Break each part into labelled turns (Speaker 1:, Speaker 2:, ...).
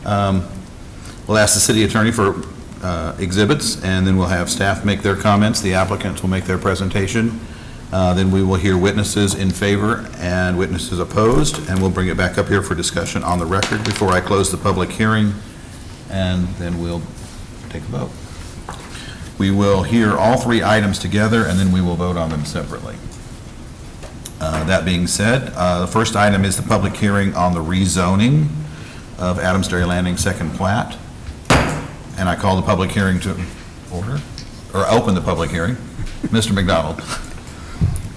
Speaker 1: We'll ask the city attorney for exhibits, and then we'll have staff make their comments. The applicants will make their presentation. Then we will hear witnesses in favor and witnesses opposed, and we'll bring it back up here for discussion on the record before I close the public hearing, and then we'll take a vote. We will hear all three items together, and then we will vote on them separately. That being said, the first item is the public hearing on the rezoning of Adams Dairy Landing second plat. And I call the public hearing to order, or open the public hearing. Mr. McDonald.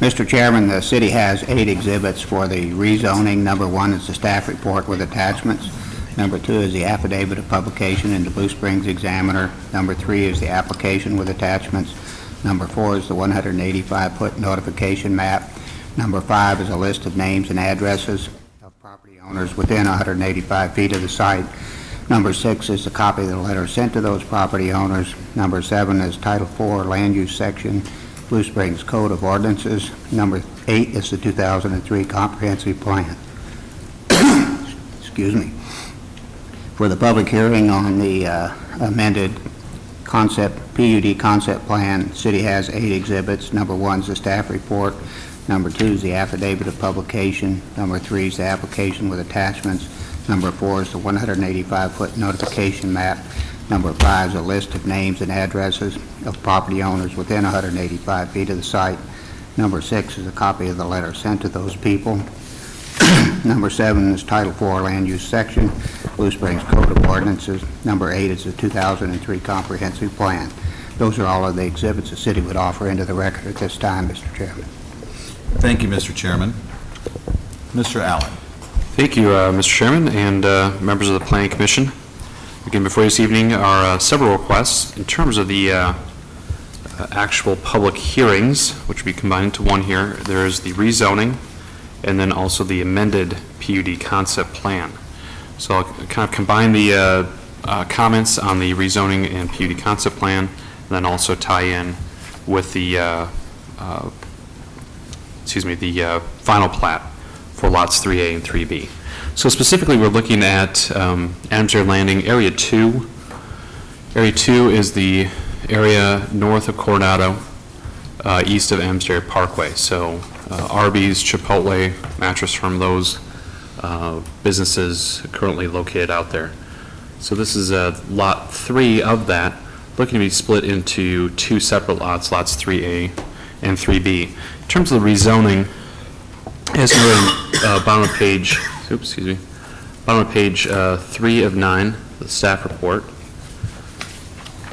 Speaker 2: Mr. Chairman, the city has 8 exhibits for the rezoning. Number 1 is the staff report with attachments. Number 2 is the affidavit of publication in the Blue Springs Examiner. Number 3 is the application with attachments. Number 4 is the 185-foot notification map. Number 5 is a list of names and addresses of property owners within 185 feet of the site. Number 6 is a copy of the letter sent to those property owners. Number 7 is Title IV Land Use Section, Blue Springs Code of Ordinances. Number 8 is the 2003 Comprehensive Plan. Excuse me. For the public hearing on the amended PUD concept plan, the city has 8 exhibits. Number 1 is the staff report. Number 2 is the affidavit of publication. Number 3 is the application with attachments. Number 4 is the 185-foot notification map. Number 5 is a list of names and addresses of property owners within 185 feet of the site. Number 6 is a copy of the letter sent to those people. Number 7 is Title IV Land Use Section, Blue Springs Code of Ordinances. Number 8 is the 2003 Comprehensive Plan. Those are all of the exhibits the city would offer into the record at this time, Mr. Chairman.
Speaker 1: Thank you, Mr. Chairman. Mr. Allen.
Speaker 3: Thank you, Mr. Chairman and members of the Planning Commission. Again, before you this evening are several requests in terms of the actual public hearings, which will be combined into one here. There is the rezoning and then also the amended PUD concept plan. So I'll kind of combine the comments on the rezoning and PUD concept plan, and then also tie in with the final plat for lots 3A and 3B. So specifically, we're looking at Adams Dairy Landing Area 2. Area 2 is the area north of Coronado, east of Adams Dairy Parkway. So Arby's, Chipotle, Mattress Firm, those businesses currently located out there. So this is lot 3 of that, looking to be split into 2 separate lots, lots 3A and 3B. In terms of the rezoning, as noted bottom of page, bottom of page 3 of 9, the staff report.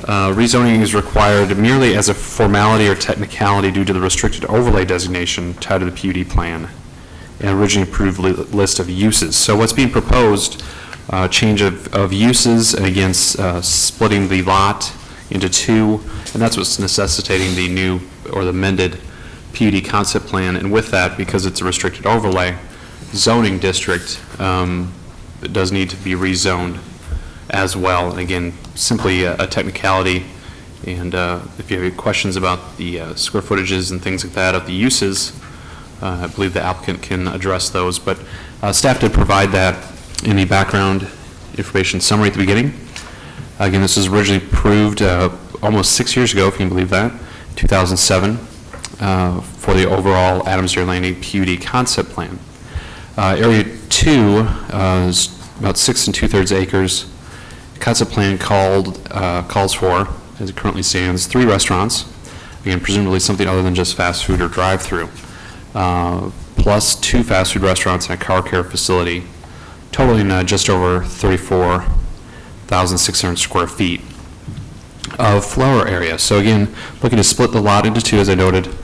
Speaker 3: Rezoning is required merely as a formality or technicality due to the restricted overlay designation tied to the PUD plan and originally approved list of uses. So what's being proposed, change of uses, and again, splitting the lot into 2, and that's what's necessitating the new or the amended PUD concept plan. And with that, because it's a restricted overlay zoning district, it does need to be rezoned as well. And again, simply a technicality. And if you have any questions about the square footages and things like that of the uses, I believe the applicant can address those. But staff did provide that in the background information summary at the beginning. Again, this was originally approved almost 6 years ago, if you can believe that, 2007, for the overall Adams Dairy Landing PUD concept plan. Area 2 is about 6 2/3 acres. The concept plan calls for, as it currently stands, 3 restaurants. Again, presumably something other than just fast food or drive-through, plus 2 fast food restaurants and a car care facility, totaling just over 34,600 square feet of floor area. So again, looking to split the lot into 2, as I noted,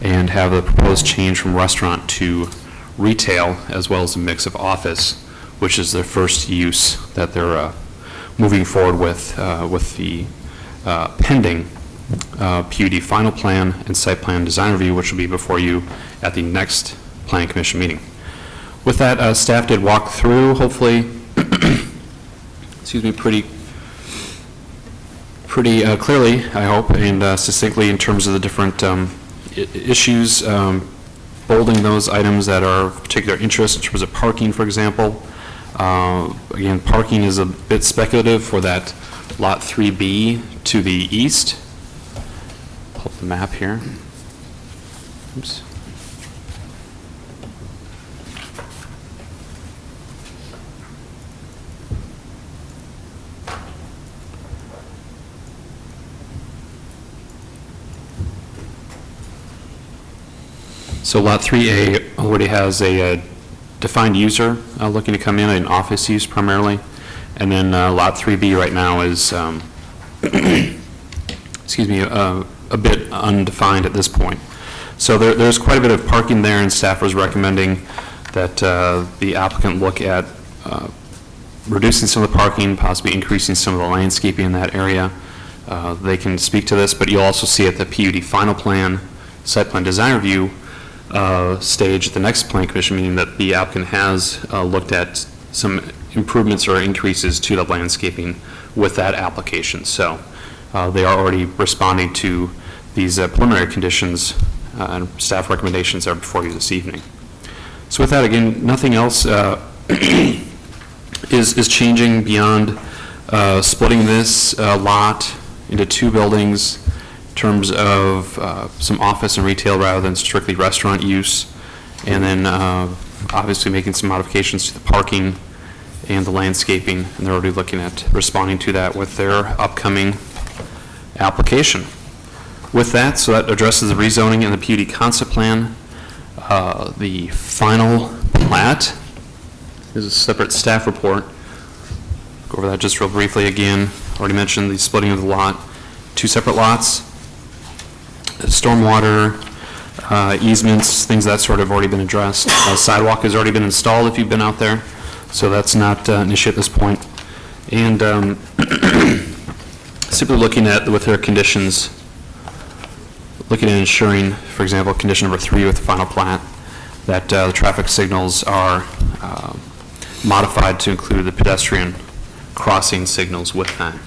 Speaker 3: and have the proposed change from restaurant to retail, as well as a mix of office, which is their first use that they're moving forward with the pending PUD final plan and site plan design review, which will be before you at the next Planning Commission meeting. With that, staff did walk through, hopefully, excuse me, pretty clearly, I hope, and succinctly in terms of the different issues, bolding those items that are of particular interest in terms of parking, for example, Again, parking is a bit speculative for that Lot 3B to the east. Pull up the map here. Oops. So Lot 3A already has a defined user looking to come in, an office use primarily, and then Lot 3B right now is, excuse me, a bit undefined at this point. So there's quite a bit of parking there, and staff was recommending that the applicant look at reducing some of the parking, possibly increasing some of the landscaping in that area. They can speak to this, but you'll also see at the PUD final plan, site plan design review stage at the next plan commission meeting that the applicant has looked at some improvements or increases to the landscaping with that application. So they are already responding to these preliminary conditions and staff recommendations that are before you this evening. So with that, again, nothing else is changing beyond splitting this lot into two buildings in terms of some office and retail rather than strictly restaurant use, and then obviously making some modifications to the parking and the landscaping, and they're already looking at responding to that with their upcoming application. With that, so that addresses the rezoning and the PUD concept plan. The final plat is a separate staff report. Go over that just real briefly again. Already mentioned the splitting of the lot, two separate lots. Stormwater, easements, things of that sort have already been addressed. Sidewalk has already been installed if you've been out there, so that's not an issue at this point. And simply looking at, with their conditions, looking at ensuring, for example, condition number 3 with the final plat, that the traffic signals are modified to include the pedestrian crossing signals with that.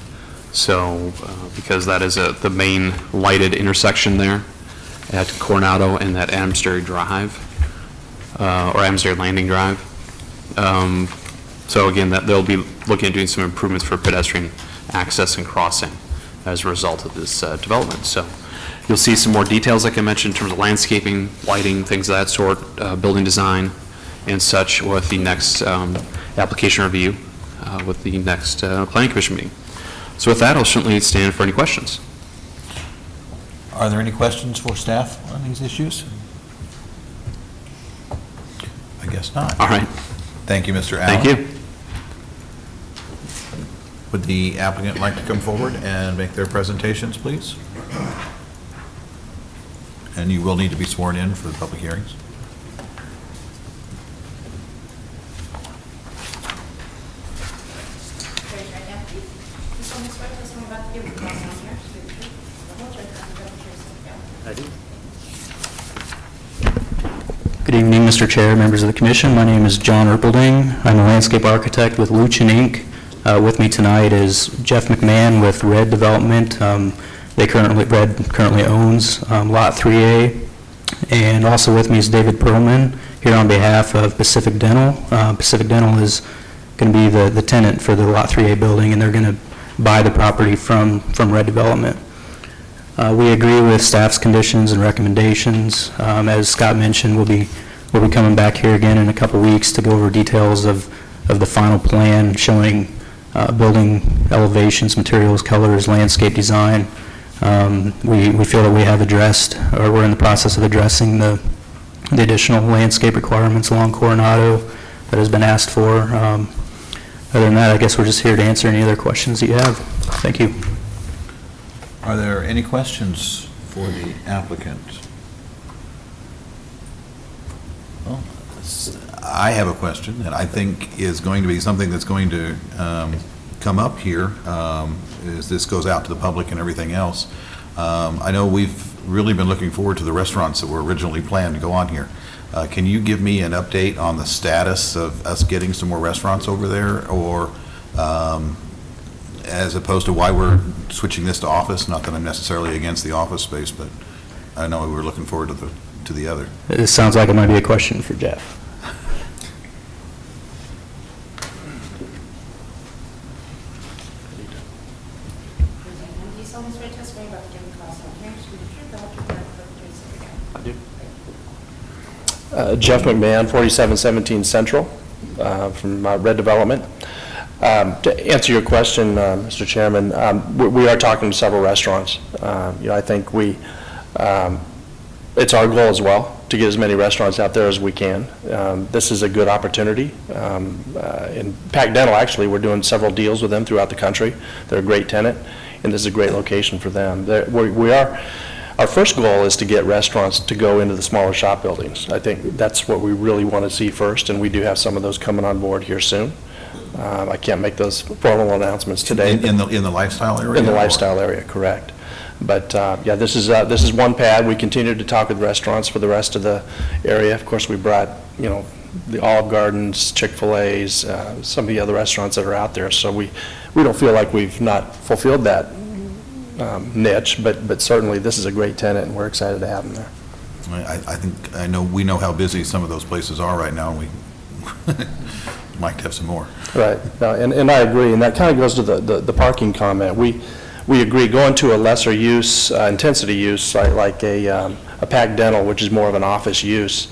Speaker 3: So, because that is the main lighted intersection there at Coronado and that Adams-Dairy Drive, or Adams-Dairy Landing Drive. So again, that they'll be looking at doing some improvements for pedestrian access and crossing as a result of this development. So you'll see some more details, like I mentioned, in terms of landscaping, lighting, things of that sort, building design and such with the next application review, with the next planning commission meeting. So with that, I'll certainly stand for any questions.
Speaker 1: Are there any questions for staff on these issues? I guess not.
Speaker 3: All right.
Speaker 1: Thank you, Mr. Allen.
Speaker 3: Thank you.
Speaker 1: Would the applicant like to come forward and make their presentations, please? And you will need to be sworn in for the public hearings.
Speaker 4: Good evening, Mr. Chair, members of the commission. My name is John Erpelding. I'm a landscape architect with Luchin Inc. With me tonight is Jeff McMahon with Red Development. Red currently owns Lot 3A. And also with me is David Perlman here on behalf of Pacific Dental. Pacific Dental is going to be the tenant for the Lot 3A building, and they're going to buy the property from Red Development. We agree with staff's conditions and recommendations. As Scott mentioned, we'll be coming back here again in a couple weeks to go over details of the final plan showing building elevations, materials, colors, landscape design. We feel that we have addressed, or we're in the process of addressing the additional landscape requirements along Coronado that has been asked for. Other than that, I guess we're just here to answer any other questions that you have. Thank you.
Speaker 1: Are there any questions for the applicant? Well, I have a question that I think is going to be something that's going to come up here as this goes out to the public and everything else. I know we've really been looking forward to the restaurants that were originally planned to go on here. Can you give me an update on the status of us getting some more restaurants over there, or as opposed to why we're switching this to office? Not that I'm necessarily against the office space, but I know we were looking forward to the other.
Speaker 4: This sounds like it might be a question for Jeff.
Speaker 5: Jeff McMahon, 4717 Central, from Red Development. To answer your question, Mr. Chairman, we are talking to several restaurants. I think it's our goal as well to get as many restaurants out there as we can. This is a good opportunity. In Pac Dental, actually, we're doing several deals with them throughout the country. They're a great tenant, and this is a great location for them. Our first goal is to get restaurants to go into the smaller shop buildings. I think that's what we really want to see first, and we do have some of those coming on board here soon. I can't make those formal announcements today.
Speaker 1: In the lifestyle area?
Speaker 5: In the lifestyle area, correct. But, yeah, this is one pad. We continue to talk with restaurants for the rest of the area. Of course, we brought, the Olive Gardens, Chick-fil-A's, some of the other restaurants that are out there. So we don't feel like we've not fulfilled that niche, but certainly this is a great tenant, and we're excited to have them there.
Speaker 1: We know how busy some of those places are right now, and we like to have some more.
Speaker 5: Right, no, and I agree, and that kind of goes to the parking comment. We agree, going to a lesser use, intensity use, like a Pac Dental, which is more of an office use,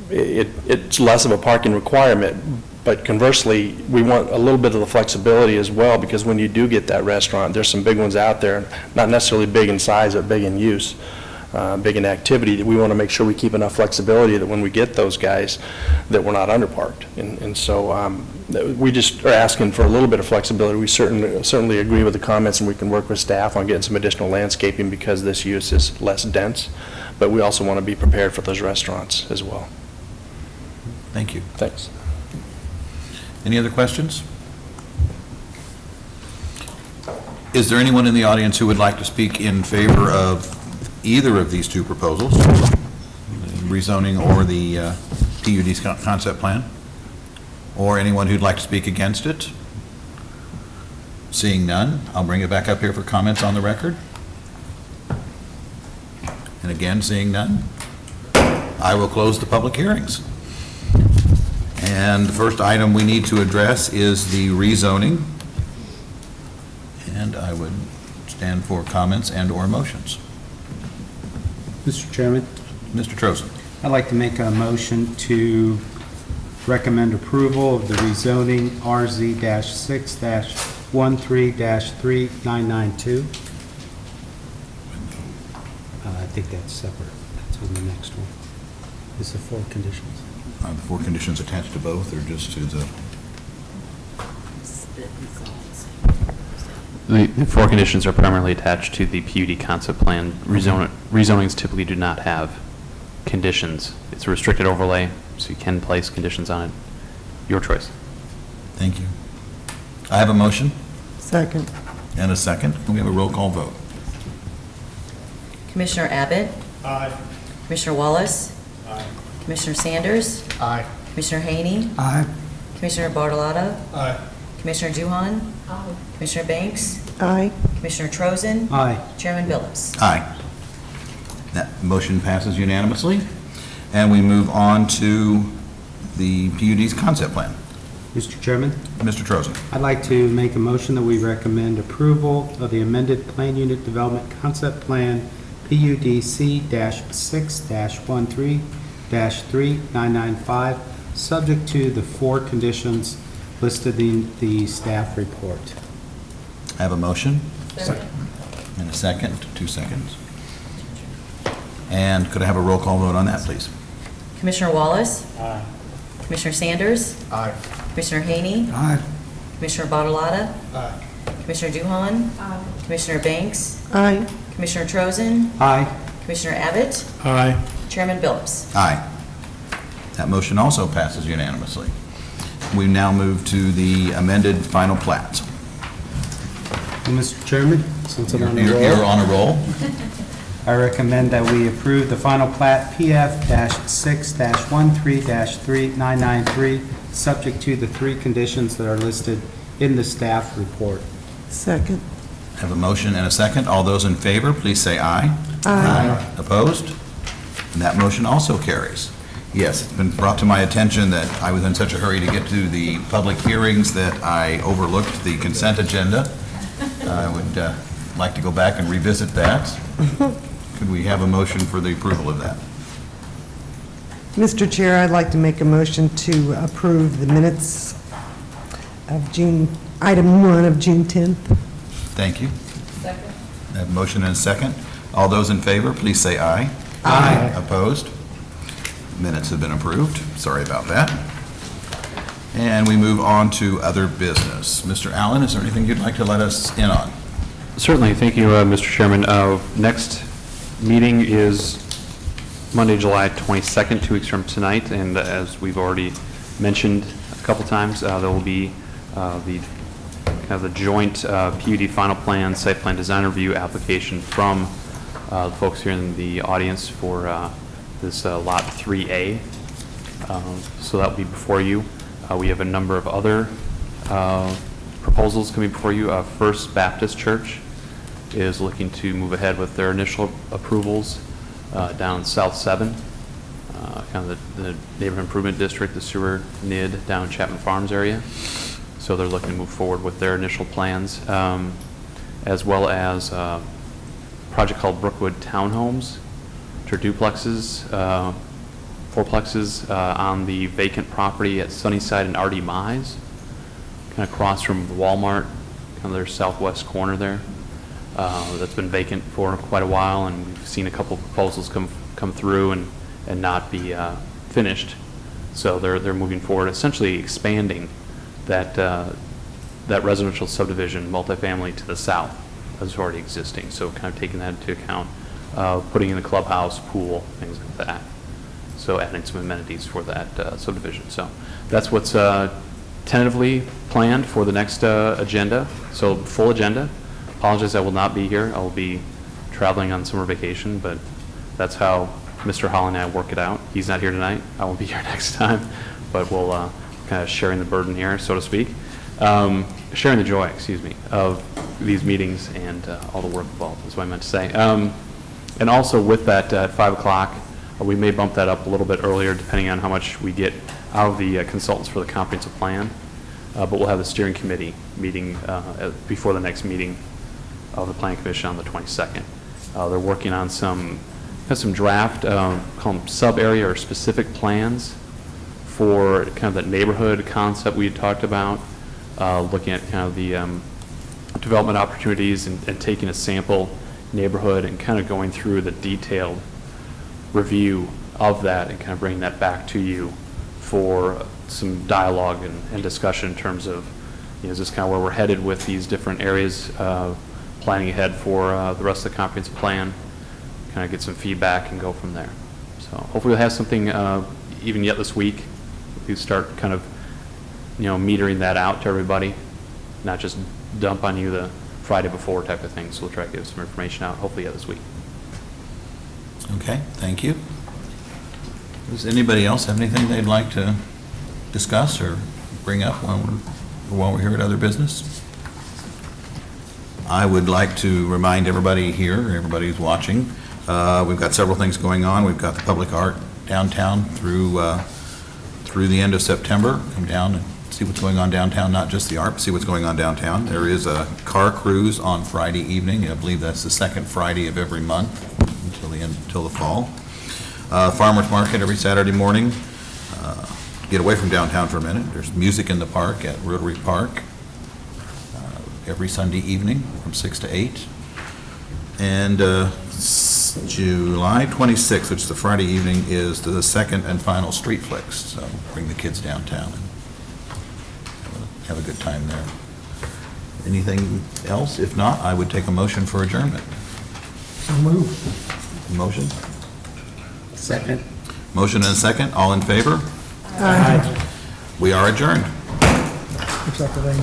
Speaker 5: it's less of a parking requirement, but conversely, we want a little bit of the flexibility as well, because when you do get that restaurant, there's some big ones out there, not necessarily big in size, but big in use, big in activity, that we want to make sure we keep enough flexibility that when we get those guys, that we're not underparked. And so we just are asking for a little bit of flexibility. We certainly agree with the comments, and we can work with staff on getting some additional landscaping because this use is less dense, but we also want to be prepared for those restaurants as well.
Speaker 1: Thank you.
Speaker 5: Thanks.
Speaker 1: Any other questions? Is there anyone in the audience who would like to speak in favor of either of these two proposals, rezoning or the PUD's concept plan? Or anyone who'd like to speak against it? Seeing none, I'll bring it back up here for comments on the record. And again, seeing none, I will close the public hearings. And the first item we need to address is the rezoning. And I would stand for comments and/or motions.
Speaker 6: Mr. Chairman,
Speaker 1: Mr. Trozen.
Speaker 6: I'd like to make a motion to recommend approval of the rezoning RZ-6-13-3992. I think that's separate. That's on the next one. It's the 4 conditions.
Speaker 1: The 4 conditions attached to both, or just to the?
Speaker 3: The 4 conditions are primarily attached to the PUD concept plan. Rezonings typically do not have conditions. It's a restricted overlay, so you can place conditions on it. Your choice.
Speaker 1: Thank you. I have a motion
Speaker 7: Second.
Speaker 1: and a second. Can we have a roll call vote?
Speaker 8: Commissioner Abbott? Aye. Commissioner Wallace? Aye. Commissioner Sanders?
Speaker 7: Aye.
Speaker 8: Commissioner Haney?
Speaker 6: Aye.
Speaker 8: Commissioner Bartolotta?
Speaker 7: Aye.
Speaker 8: Commissioner Juhan? Aye. Commissioner Banks?
Speaker 7: Aye.
Speaker 8: Commissioner Trozen?
Speaker 6: Aye.
Speaker 8: Chairman Phillips?
Speaker 1: Aye. That motion passes unanimously. And we move on to the PUD's concept plan.
Speaker 6: Mr. Chairman,
Speaker 1: Mr. Trozen.
Speaker 6: I'd like to make a motion that we recommend approval of the amended Plan Unit Development Concept Plan PUD C-6-13-3995, subject to the 4 conditions listed in the staff report.
Speaker 1: I have a motion. And a second, 2 seconds. And could I have a roll call vote on that, please?
Speaker 8: Commissioner Wallace? Aye. Commissioner Sanders?
Speaker 7: Aye.
Speaker 8: Commissioner Haney?
Speaker 6: Aye.
Speaker 8: Commissioner Bartolotta?
Speaker 7: Aye.
Speaker 8: Commissioner Juhan? Aye. Commissioner Banks?
Speaker 7: Aye.
Speaker 8: Commissioner Trozen?
Speaker 6: Aye.
Speaker 8: Commissioner Abbott?
Speaker 7: Aye.
Speaker 8: Chairman Phillips?
Speaker 1: Aye. That motion also passes unanimously. We now move to the amended final plat.
Speaker 6: Well, Mr. Chairman, since I'm on the roll.
Speaker 1: You're on a roll.
Speaker 6: I recommend that we approve the final plat PF-6-13-3993, subject to the 3 conditions that are listed in the staff report.
Speaker 7: Second.
Speaker 1: I have a motion and a second. All those in favor, please say aye.
Speaker 7: Aye.
Speaker 1: Opposed? And that motion also carries. Yes, it's been brought to my attention that I was in such a hurry to get to the public hearings that I overlooked the consent agenda. I would like to go back and revisit that. Could we have a motion for the approval of that?
Speaker 7: Mr. Chair, I'd like to make a motion to approve the minutes of item 1 of June 10th.
Speaker 1: Thank you. Second. I have a motion and a second. All those in favor, please say aye.
Speaker 7: Aye.
Speaker 1: Opposed? Minutes have been approved. Sorry about that. And we move on to other business. Mr. Allen, is there anything you'd like to let us in on?
Speaker 3: Certainly, thank you, Mr. Chairman. Next meeting is Monday, July 22nd, 2 weeks from tonight, and as we've already mentioned a couple times, there will be the joint PUD final plan, site plan design review application from the folks here in the audience for this Lot 3A. So that will be before you. We have a number of other proposals coming before you. First Baptist Church is looking to move ahead with their initial approvals down in South 7, kind of the neighborhood improvement district, the sewer NID down in Chapman Farms area. So they're looking to move forward with their initial plans, as well as a project called Brookwood Townhomes, which are duplexes, fourplexes on the vacant property at Sunnyside and R.D. Mize, kind of across from Walmart, kind of their southwest corner there. That's been vacant for quite a while, and we've seen a couple of proposals come through and not be finished. So they're moving forward, essentially expanding that residential subdivision, multifamily to the south, that's already existing. So kind of taking that into account, putting in the clubhouse, pool, things like that. So adding some amenities for that subdivision. So that's what's tentatively planned for the next agenda. So full agenda. Apologize, I will not be here. I will be traveling on summer vacation, but that's how Mr. Holland and I work it out. He's not here tonight. I won't be here next time, but we'll kind of sharing the burden here, so to speak. Sharing the joy, of these meetings and all the work involved, is what I meant to say. And also with that, at 5 o'clock, we may bump that up a little bit earlier, depending on how much we get out of the consultants for the comprehensive plan. But we'll have the steering committee meeting before the next meeting of the Planning Commission on the 22nd. They're working on some draft, call them sub-area or specific plans for kind of that neighborhood concept we had talked about, looking at kind of the development opportunities and taking a sample neighborhood and kind of going through the detailed review of that and kind of bringing that back to you for some dialogue and discussion in terms of, is this kind of where we're headed with these different areas, planning ahead for the rest of the comprehensive plan, kind of get some feedback and go from there. So hopefully we'll have something even yet this week. We start kind of, metering that out to everybody, not just dump on you the Friday before type of thing. So we'll try to get some information out hopefully yet this week.
Speaker 1: Okay, thank you. Does anybody else have anything they'd like to discuss or bring up while we're here at other business? I would like to remind everybody here, everybody who's watching, we've got several things going on. We've got the public art downtown through the end of September. Come down and see what's going on downtown, not just the art, but see what's going on downtown. There is a car cruise on Friday evening. I believe that's the second Friday of every month until the fall. Farmers market every Saturday morning. Get away from downtown for a minute. There's music in the park at Rotary Park every Sunday evening from 6 to 8. And July 26th, which is the Friday evening, is the second and final Street Flicks. So bring the kids downtown and have a good time there. Anything else? If not, I would take a motion for adjournment.
Speaker 7: So moved.
Speaker 1: Motion?
Speaker 2: Second.
Speaker 1: Motion and a second. All in favor?
Speaker 7: Aye.
Speaker 1: We are adjourned.
Speaker 7: Looks like the rain.